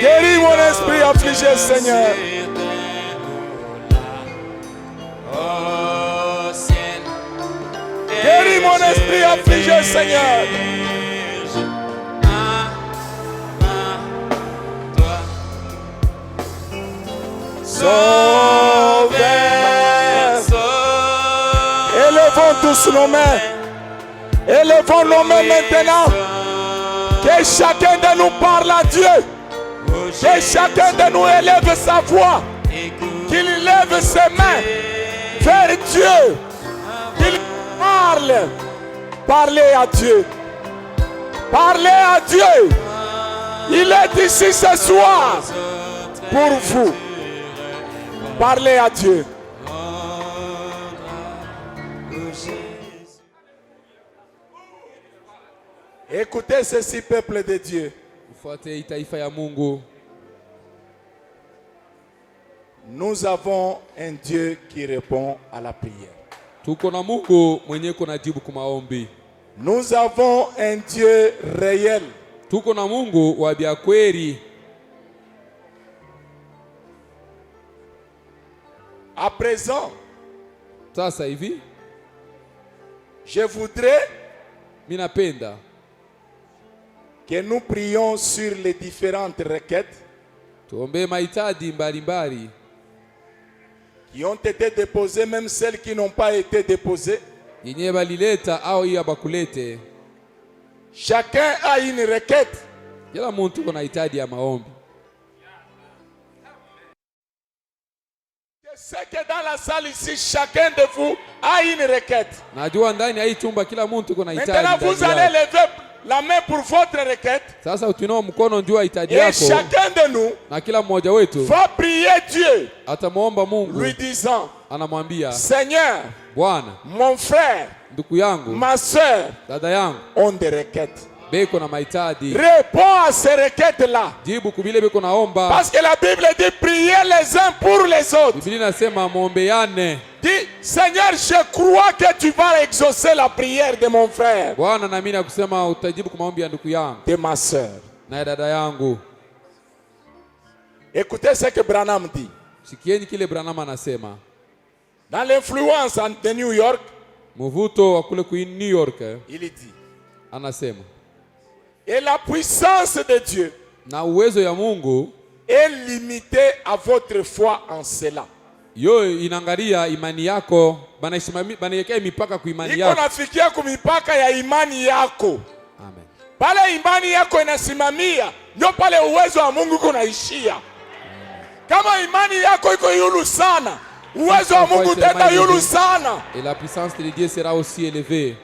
Guéris mon esprit affligé, Seigneur. Au ciel. Guéris mon esprit affligé, Seigneur. Toi. Sauvez. Élevons tous nos mains. Élevons nos mains maintenant. Que chacun de nous parle à Dieu. Que chacun de nous élève sa voix. Qu'il lève ses mains vers Dieu. Qu'il parle. Parlez à Dieu. Parlez à Dieu. Il est ici ce soir pour vous. Parlez à Dieu. Écoutez ceci, peuple de Dieu. Ufuate hii taifa ya Mungu. Nous avons un Dieu qui répond à la prière. Tuko na Mungu mwenye kunajibu kwa maombi. Nous avons un Dieu réel. Tuko na Mungu wa bya kweli. À présent, Sasa hivi je voudrais mimi napenda que nous prions sur les différentes requêtes tuombe mahitaji mbalimbali qui ont été déposées, même celles qui n'ont pas été déposées. yenye balileta au hiyo bakulete. Chacun a une requête. Kila mtu kuna hitaji ya maombi. Je sais que dans la salle ici, chacun de vous a une requête. Najua ndani ya hii chumba kila mtu kuna hitaji. Maintenant, vous allez lever la main pour votre requête. Sasa utinao mkono njua hitaji Et yako. chacun de nous Na kila mmoja wetu va prier Dieu, atamuomba Mungu lui disant, anamwambia, Seigneur, Bwana, mon frère, ndugu yangu, ma soeur dada yangu ont des requêtes. beko na mahitaji. Réponds à ces requêtes-là. Jibu kubile beko naomba. Parce que la Bible dit prier les uns pour les autres. Biblia inasema muombeane. Dis, Seigneur, je crois que tu vas exaucer la prière de mon frère, Bwana, na mimi nakusema utajibu kwa maombi ya ndugu yangu de ma soeur. na ya dada yangu. Écoutez ce que Branham dit. Sikieni kile Branham anasema. Dans l'influence de New York, Mvuto wa kule ku New York il dit, anasema, et la puissance de Dieu na uwezo ya Mungu est limitée à votre foi en cela. yo inaangalia imani yako, banaiwekea mipaka ku imani Iko yako. nafikia kumipaka ya imani yako. Amen. Pale imani yako inasimamia, ndio pale uwezo wa Mungu kunaishia. Kama imani yako iko yulu sana, uwezo wa Mungu tenda yulu sana. Et la puissance de Dieu sera aussi élevée.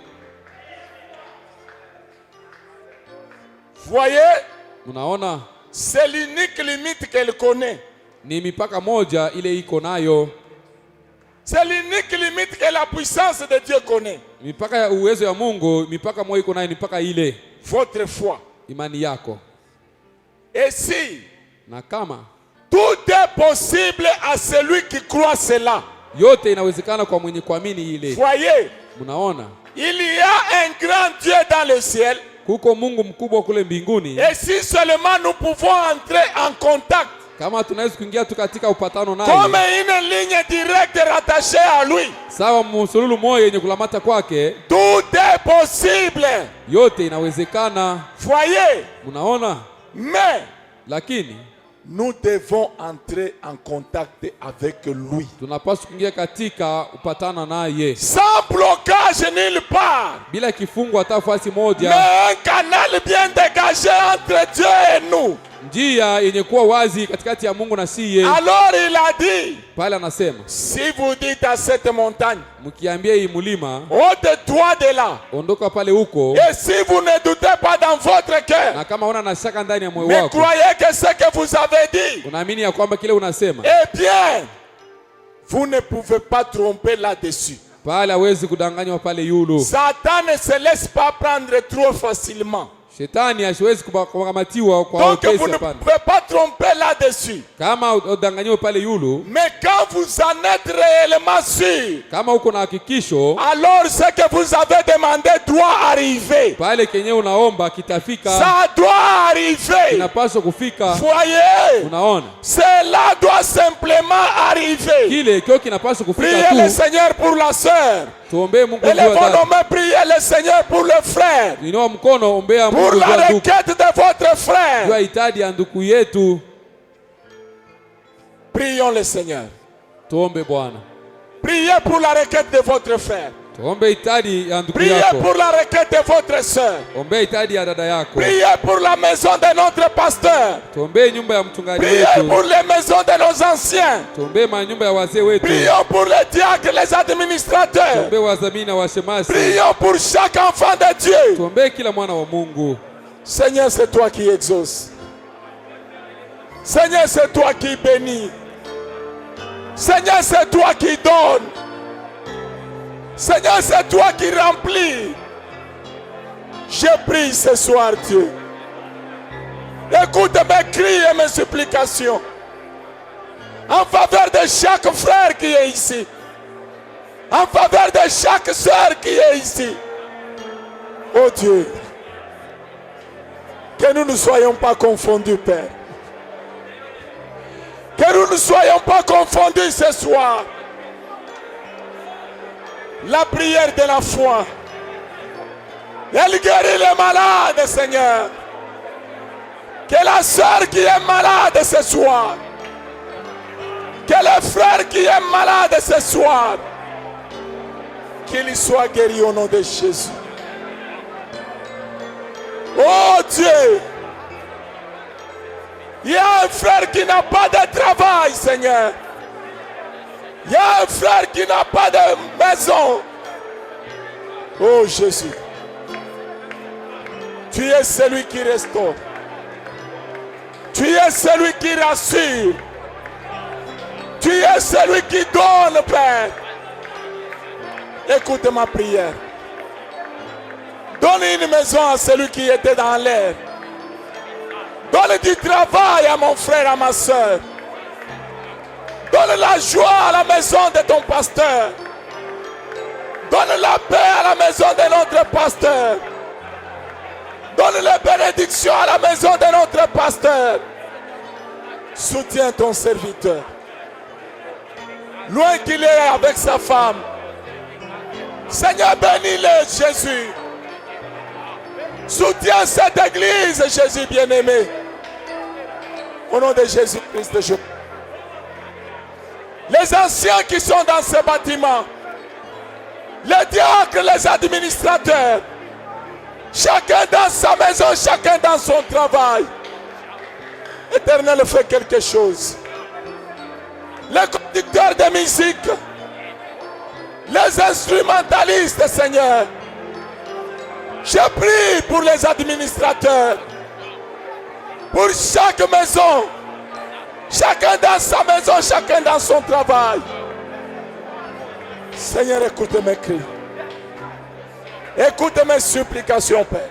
Voyez, Mnaona, c'est l'unique limite qu'elle connaît. ni mipaka moja ile iko nayo. C'est l'unique limite que la puissance de Dieu connaît. Mipaka ya uwezo ya Mungu, mipaka moja iko nayo, mipaka ile Votre foi. imani yako. Et si Na kama tout est possible à celui qui croit cela. yote inawezekana kwa mwenye kuamini ile. Voyez, Mnaona, il y a un grand Dieu dans le ciel. kuko Mungu mkubwa kule mbinguni. Et si seulement nous pouvons entrer en contact Kama tunaweza kuingia tu katika upatano comme naye, une ligne directe rattachée à lui, sawa msululu moyo yenye kulamata kwake, tout est possible. yote inawezekana. Voyez, Mnaona, mais lakini nous devons entrer en contact avec lui. tunapaswa kuingia katika upatano naye Sans blocage nulle part. bila kifungo hata fasi Mais moja, un canal bien dégagé entre Dieu et nous. njia yenye kuwa wazi katikati ya Mungu na siye. Alors il a dit, Pale anasema, si vous dites à cette montagne, mkiambia hii mulima ôte-toi de là. ondoka pale huko, Et si vous ne doutez pas dans votre cœur, na kama una na shaka ndani ya moyo mais wako, croyez que ce que vous avez dit, unaamini ya kwamba kile unasema, eh bien, vous ne pouvez pas tromper là-dessus. pale hawezi kudanganywa pale yulu. Satan ne se laisse pas prendre trop facilement. Shetani hasiwezi kukamatiwa kwa Donc vous wepesi. ne Hapana, pouvez pas tromper là-dessus. kama udanganyiwe pale yulu, Mais quand vous en êtes réellement sûr, kama uko na hakikisho, alors ce que vous avez demandé doit arriver. pale kenye unaomba kitafika, Ça doit arriver. inapaswa kufika. Voyez, Unaona, cela doit simplement arriver. kile kio kinapaswa kufika Priez le tu. Seigneur pour la sœur. Tuombee Mungu Et juu ya les dada. bonhommes, priez le Seigneur pour le frère. Inua mkono, ombea Pour Mungu juu la ya ndugu, requête de votre juu ya frère. hitaji ya ndugu yetu. Prions le Seigneur. Tuombe Bwana, Priez pour la requête de votre frère. tuombe hitaji ya ndugu Priez yako, pour la requête de votre soeur. ombea hitaji ya dada yako, Priez pour la maison de notre pasteur. tuombee nyumba ya mchungaji Priez wetu, pour les maisons de nos anciens. tuombee manyumba ya wazee wetu, Prions pour les diacres, les administrateurs. tuombee wazamini na washemasi, Prions pour chaque enfant de Dieu. tuombee kila mwana wa Mungu. Seigneur, c'est toi qui exauces. Seigneur, c'est toi qui bénis. Seigneur, c'est toi qui donnes. Seigneur, c'est toi qui remplis. Je prie ce soir, Dieu. Écoute mes cris et mes supplications en faveur de chaque frère qui est ici, en faveur de chaque sœur qui est ici. Oh Dieu, que nous ne soyons pas confondus, Père. Que nous ne soyons pas confondus ce soir. La prière de la foi. Elle guérit les malades, Seigneur. Que la sœur qui est malade ce soir. Que le frère qui est malade ce soir. Qu'il soit guéri au nom de Jésus. Oh Dieu. Il y a un frère qui n'a pas de travail, Seigneur. Il y a un frère qui n'a pas de maison. Oh Jésus. Tu es celui qui restaure. Tu es celui qui rassure. Tu es celui qui donne, Père. Écoute ma prière. Donne une maison à celui qui était dans l'air. Donne du travail à mon frère, à ma soeur. Donne la joie à la maison de ton pasteur. Donne la paix à la maison de notre pasteur. Donne la bénédiction à la maison de notre pasteur. Soutiens ton serviteur. Loin qu'il est avec sa femme. Seigneur, bénis-le, Jésus. Soutiens cette église, Jésus bien-aimé. Au nom de Jésus-Christ, je... Les anciens qui sont dans ce bâtiment, les diacres, les administrateurs, chacun dans sa maison, chacun dans son travail. L'Éternel fait quelque chose. Les conducteurs de musique, les instrumentalistes, Seigneur. Je prie pour les administrateurs. Pour chaque maison. Chacun dans sa maison, chacun dans son travail. Seigneur, écoute mes cris. Écoute mes supplications, Père.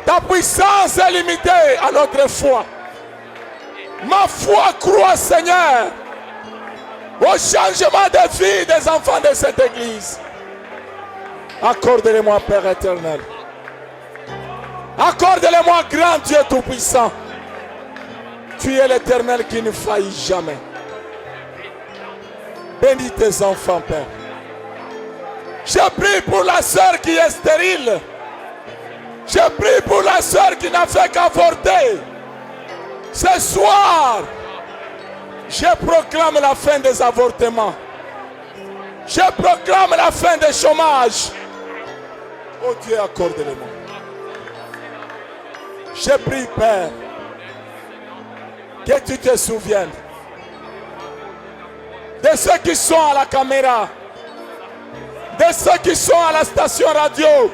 Ta puissance est limitée à notre foi. Ma foi croit, Seigneur, au changement de vie des enfants de cette église. Accorde-le-moi, Père éternel. Accorde-le-moi, grand Dieu tout-puissant. Tu es l'Éternel qui ne faillit jamais. Bénis tes enfants, Père. Je prie pour la sœur qui est stérile. Je prie pour la sœur qui n'a fait qu'avorter. Ce soir, je proclame la fin des avortements. Je proclame la fin des chômages. Oh Dieu, accorde-le-moi. Je prie, Père, que tu te souviennes de ceux qui sont à la caméra, de ceux qui sont à la station radio,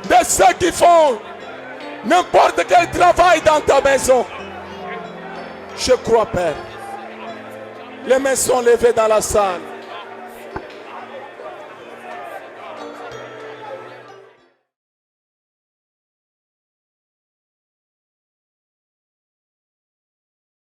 de ceux qui font n'importe quel travail dans ta maison. Je crois, Père. Les mains sont levées dans la salle.